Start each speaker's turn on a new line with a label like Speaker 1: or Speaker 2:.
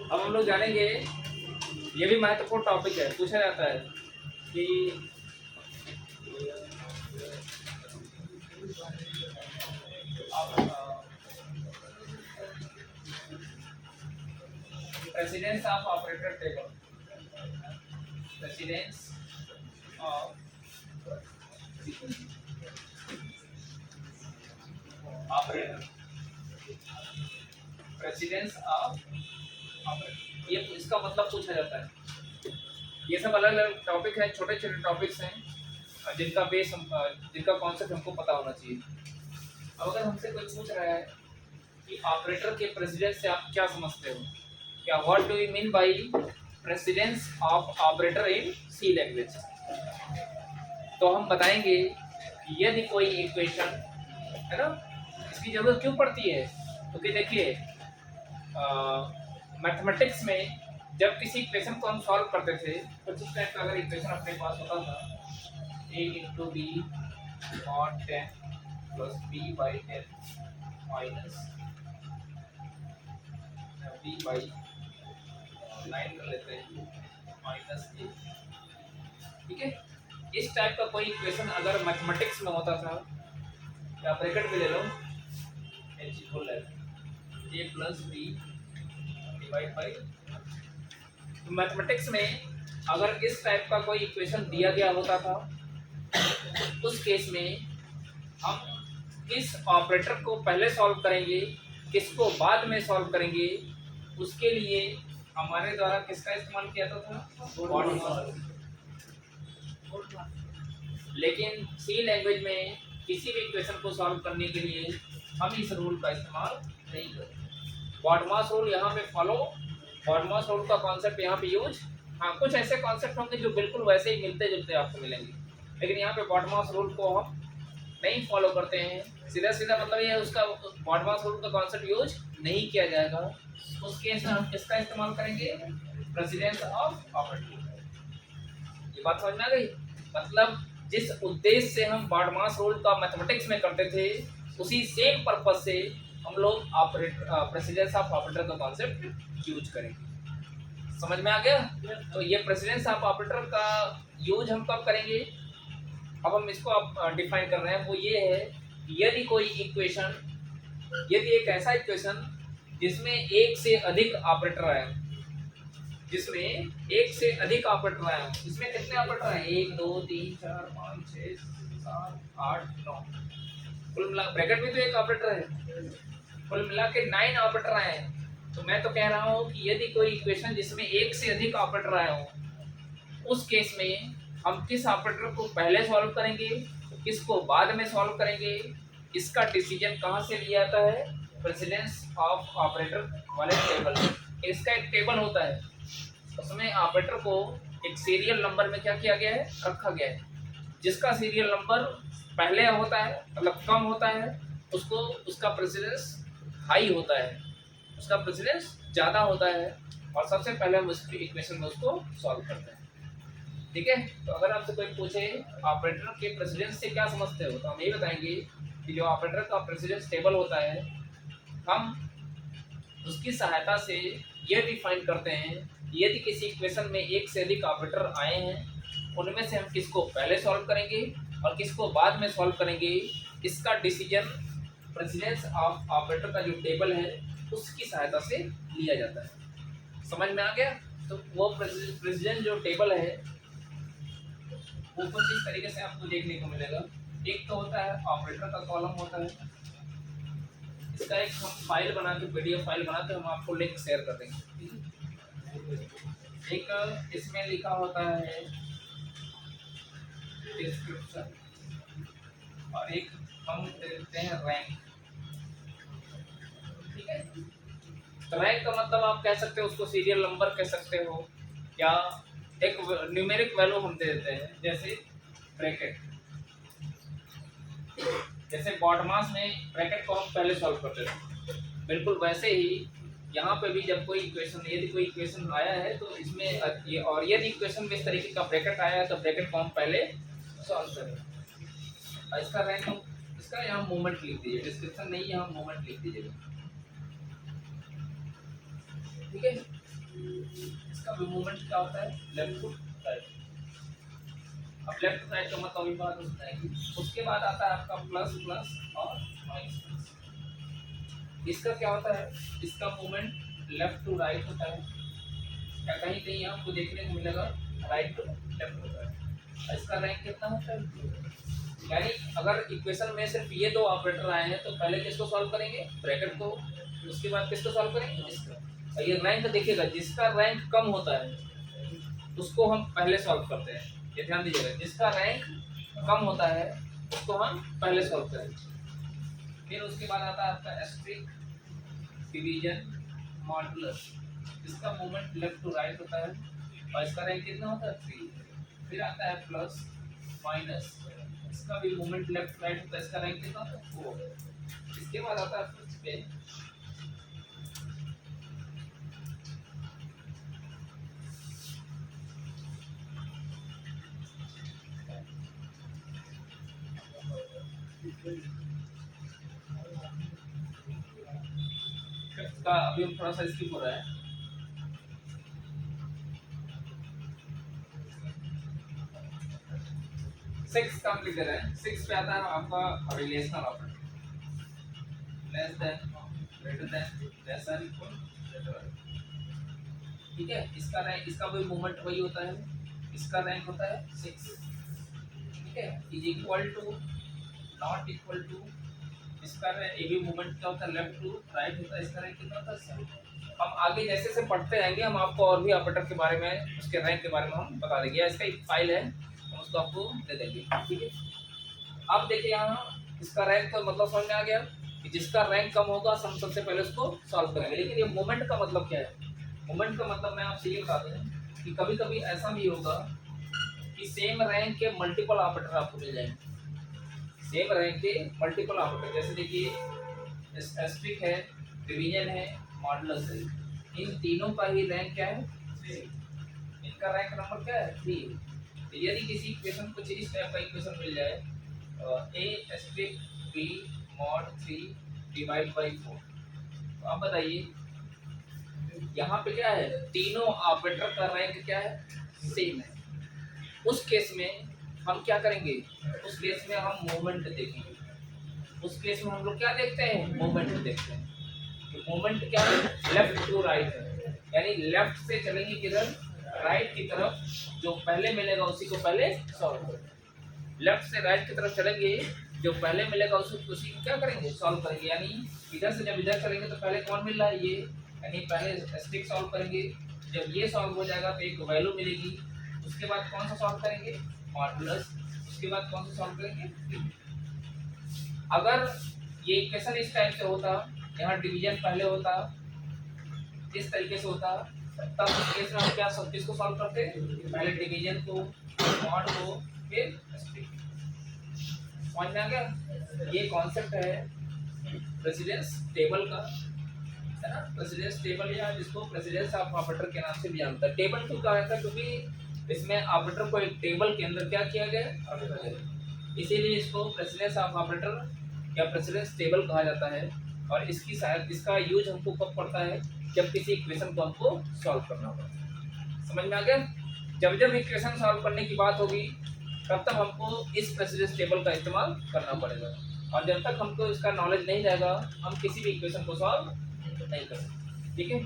Speaker 1: अब हम लोग जानेंगे, ये भी महत्वपूर्ण टॉपिक है, पूछा जाता है कि precedence of operator table, precedence of operator, precedence of operator, ये इसका मतलब पूछा जाता है। ये सब अलग अलग टॉपिक हैं, छोटे छोटे टॉपिक्स हैं जिनका बेस जिनका कॉन्सेप्ट हमको पता होना चाहिए। अब अगर हमसे कोई पूछ रहा है कि ऑपरेटर के प्रेसिडेंस से आप क्या समझते हो, क्या what do you mean by precedence of operator in C language, तो हम बताएंगे कि यदि कोई इक्वेशन है ना, इसकी जरूरत क्यों पड़ती है, क्योंकि देखिए मैथमेटिक्स में जब किसी इक्वेशन को हम सॉल्व करते थे तो जिस टाइप का अगर इक्वेशन अपने पास होता था a इंटू बी और 10 plus b by 10 minus b by 9 कर लेते हैं माइनस ए, ठीक है। इस टाइप का कोई इक्वेशन अगर मैथमेटिक्स में होता था, या ब्रैकेट में ले लो h equal a plus b divide by, तो मैथमेटिक्स में अगर इस टाइप का कोई इक्वेशन दिया गया होता था, उस केस में हम किस ऑपरेटर को पहले सॉल्व करेंगे, किसको बाद में सॉल्व करेंगे, उसके लिए हमारे द्वारा किसका इस्तेमाल किया था, बॉडी मॉडल। लेकिन सी लैंग्वेज में किसी भी इक्वेशन को सॉल्व करने के लिए हम इस रूल का इस्तेमाल नहीं करेंगे। बॉडमास रूल यहाँ पे फॉलो, बॉडमास रूल का कॉन्सेप्ट यहाँ पे यूज, हाँ कुछ ऐसे कॉन्सेप्ट होंगे जो बिल्कुल वैसे ही मिलते जुलते आपको मिलेंगे, लेकिन यहाँ पे बॉडमास रूल को हम नहीं फॉलो करते हैं। सीधा सीधा मतलब ये उसका बॉडमास रूल का कॉन्सेप्ट यूज नहीं किया जाएगा। उस केस में हम किसका इस्तेमाल करेंगे, प्रेसिडेंस ऑफ ऑपरेटर। ये बात समझ में आ गई, मतलब जिस उद्देश्य से हम बॉडमास रूल का मैथमेटिक्स में करते थे, उसी सेम पर्पज से हम लोग प्रेसिडेंस ऑफ ऑपरेटर का कॉन्सेप्ट यूज करेंगे। समझ में आ गया। तो ये प्रेसिडेंस ऑफ ऑपरेटर का यूज हम कब करेंगे, अब हम इसको आप डिफाइन कर रहे हैं, वो ये है कि यदि कोई इक्वेशन, यदि एक ऐसा इक्वेशन जिसमें एक से अधिक ऑपरेटर आए, जिसमें एक से अधिक ऑपरेटर आए, इसमें कितने ऑपरेटर हैं, 1 2 3 4 5 6 7 8 9, कुल मिला ब्रैकेट में तो एक ऑपरेटर है, कुल मिला के 9 ऑपरेटर आए हैं। तो मैं तो कह रहा हूँ कि यदि कोई इक्वेशन जिसमें एक से अधिक ऑपरेटर आए हो, उस केस में हम किस ऑपरेटर को पहले सॉल्व करेंगे, किसको बाद में सॉल्व करेंगे, इसका डिसीजन कहाँ से लिया जाता है, प्रेसिडेंस ऑफ ऑपरेटर वाले टेबल में। इसका एक टेबल होता है, उसमें ऑपरेटर को एक सीरियल नंबर में क्या किया गया है, रखा गया है। जिसका सीरियल नंबर पहले होता है, मतलब कम होता है, उसको उसका प्रेसिडेंस हाई होता है, उसका प्रेसिडेंस ज़्यादा होता है, और सबसे पहले हम उसकी इक्वेशन में उसको सॉल्व करते हैं। ठीक है। तो अगर आपसे कोई पूछे ऑपरेटर के प्रेसिडेंस से क्या समझते हो, तो हम यही बताएंगे कि जो ऑपरेटर का प्रेसिडेंस टेबल होता है, हम उसकी सहायता से ये डिफाइन करते हैं यदि किसी इक्वेशन में एक से अधिक ऑपरेटर आए हैं, उनमें से हम किसको पहले सॉल्व करेंगे और किसको बाद में सॉल्व करेंगे, इसका डिसीजन प्रेसिडेंस ऑफ ऑपरेटर का जो टेबल है उसकी सहायता से लिया जाता है। समझ में आ गया। तो वो प्रेसिडेंस जो टेबल है वो कुछ इस तरीके से आपको देखने को मिलेगा। एक तो होता है ऑपरेटर का कॉलम होता है, इसका एक हम फाइल बना के, पीडीएफ फाइल बना के हम आपको लिंक शेयर कर देंगे। एक इसमें लिखा होता है डिस्क्रिप्शन, और एक हम देते हैं रैंक। ठीक है। तो रैंक का मतलब आप कह सकते हो उसको सीरियल नंबर कह सकते हो, या एक न्यूमेरिक वैल्यू हम दे देते हैं, जैसे ब्रैकेट। जैसे बॉडमास में ब्रैकेट को हम पहले सॉल्व करते थे, बिल्कुल वैसे ही यहाँ पे भी जब कोई इक्वेशन, यदि कोई इक्वेशन आया है तो इसमें ये, और यदि इक्वेशन में इस तरीके का ब्रैकेट आया है तो ब्रैकेट को हम पहले सॉल्व करें। और इसका रैंक हम, इसका यहाँ मोमेंट लिख दीजिए, डिस्क्रिप्शन नहीं यहाँ मोमेंट लिख दीजिएगा। ठीक है। इसका भी मूवमेंट क्या होता है, लेफ्ट टू राइट। अब लेफ्ट टू राइट का मतलब अभी बात होता है कि उसके बाद आता है आपका प्लस प्लस और माइनस प्लस। इसका क्या होता है, इसका मूवमेंट लेफ्ट टू राइट होता है, या कहीं कहीं आपको देखने को मिलेगा राइट टू लेफ्ट होता है। इसका रैंक कितना होता है, यानी अगर इक्वेशन में सिर्फ ये दो ऑपरेटर आए हैं तो पहले किसको सॉल्व करेंगे, ब्रैकेट को, उसके बाद किसको सॉल्व करेंगे, इसका। और ये रैंक देखिएगा, जिसका रैंक कम होता है उसको हम पहले सॉल्व करते हैं, ये ध्यान दीजिएगा, जिसका रैंक कम होता है उसको हम पहले सॉल्व करेंगे। फिर उसके बाद आता है आपका एस्ट्रिक, डिवीजन, मॉडुलस। इसका मूवमेंट लेफ्ट टू राइट होता है और इसका रैंक कितना होता है, 3। फिर आता है प्लस माइनस, इसका भी मूवमेंट लेफ्ट राइट होता है, इसका रैंक कितना होता है, 4। इसके बाद आता है फिफ्थ पे फिफ्थ का अभी हम थोड़ा सा स्किप हो रहा है। सिक्स कंप्लीट कर रहे हैं। सिक्स पे आता है आपका relational operator, less than, greater than, lesser, equal, greater. ठीक है, इसका रैंक, इसका भी मूवमेंट वही होता है, इसका रैंक होता है 6। ठीक है, is equal to, not equal to, इसका ये भी मूवमेंट क्या होता है, लेफ्ट टू राइट होता है, इसका रैंक कितना होता है, 7। हम आगे जैसे जैसे पढ़ते रहेंगे हम आपको और भी ऑपरेटर के बारे में, उसके रैंक के बारे में हम बता देंगे, या इसका एक फाइल है हम उसको आपको दे देंगे। ठीक है, अब देखिए यहाँ इसका रैंक तो मतलब समझ में आ गया कि जिसका रैंक कम होगा हम सबसे पहले उसको सॉल्व करेंगे। लेकिन ये मोमेंट का मतलब क्या है, मोमेंट का मतलब मैं आपसे ये बता दूं कि कभी कभी ऐसा भी होगा कि सेम रैंक के मल्टीपल ऑपरेटर आपको मिल जाएंगे, सेम रैंक के मल्टीपल ऑपरेटर। जैसे देखिए एस्ट्रिक है, डिवीजन है, मॉडुलस है, इन तीनों का ही रैंक क्या है, 3। इनका रैंक नंबर क्या है, 3। तो यदि किसी इक्वेशन को इस टाइप का इक्वेशन मिल जाए, A asterisk B mod 3 divide by 4, तो आप बताइए यहाँ पे क्या है, तीनों ऑपरेटर का रैंक क्या है, सेम है। उस केस में हम क्या करेंगे, उस केस में हम मूवमेंट देखेंगे। उस केस में हम लोग क्या देखते हैं, मूवमेंट देखते हैं। तो मूवमेंट क्या है, लेफ्ट टू राइट है, यानी लेफ्ट से चलेंगे किधर, राइट की तरफ, जो पहले मिलेगा उसी को पहले सॉल्व करेंगे। लेफ्ट से राइट की तरफ चलेंगे, जो पहले मिलेगा उसी को क्या करेंगे, सॉल्व करेंगे। यानी इधर से जब इधर चलेंगे तो पहले कौन मिल रहा है, ये, यानी पहले एस्ट्रिक सॉल्व करेंगे। जब ये सॉल्व हो जाएगा तो एक वैल्यू मिलेगी, उसके बाद कौन सा सॉल्व करेंगे, मॉडुलस, उसके बाद कौन सा सॉल्व करेंगे। अगर ये इक्वेशन इस टाइप से होता, यहाँ डिवीजन पहले होता, इस तरीके से होता, तब इस केस में हम क्या सब किसको सॉल्व करते, पहले डिवीजन को, मॉड को, फिर एस्ट्रिक। समझ में आ गया, ये कॉन्सेप्ट है प्रेसिडेंस टेबल का, है ना। प्रेसिडेंस टेबल, या जिसको प्रेसिडेंस ऑफ ऑपरेटर के नाम से भी जानता है। टेबल क्यों कहा जाता है, क्योंकि इसमें ऑपरेटर को एक टेबल के अंदर क्या किया गया, इसीलिए इसको प्रेसिडेंस ऑफ ऑपरेटर या प्रेसिडेंस टेबल कहा जाता है। और इसकी शायद इसका यूज हमको कब पड़ता है, जब किसी इक्वेशन को हमको सॉल्व करना होगा। समझ में आ गया, जब जब इक्वेशन सॉल्व करने की बात होगी तब तक हमको इस प्रेसिडेंस टेबल का इस्तेमाल करना पड़ेगा, और जब तक हमको इसका नॉलेज नहीं रहेगा हम किसी भी इक्वेशन को सॉल्व नहीं कर सकते। ठीक है।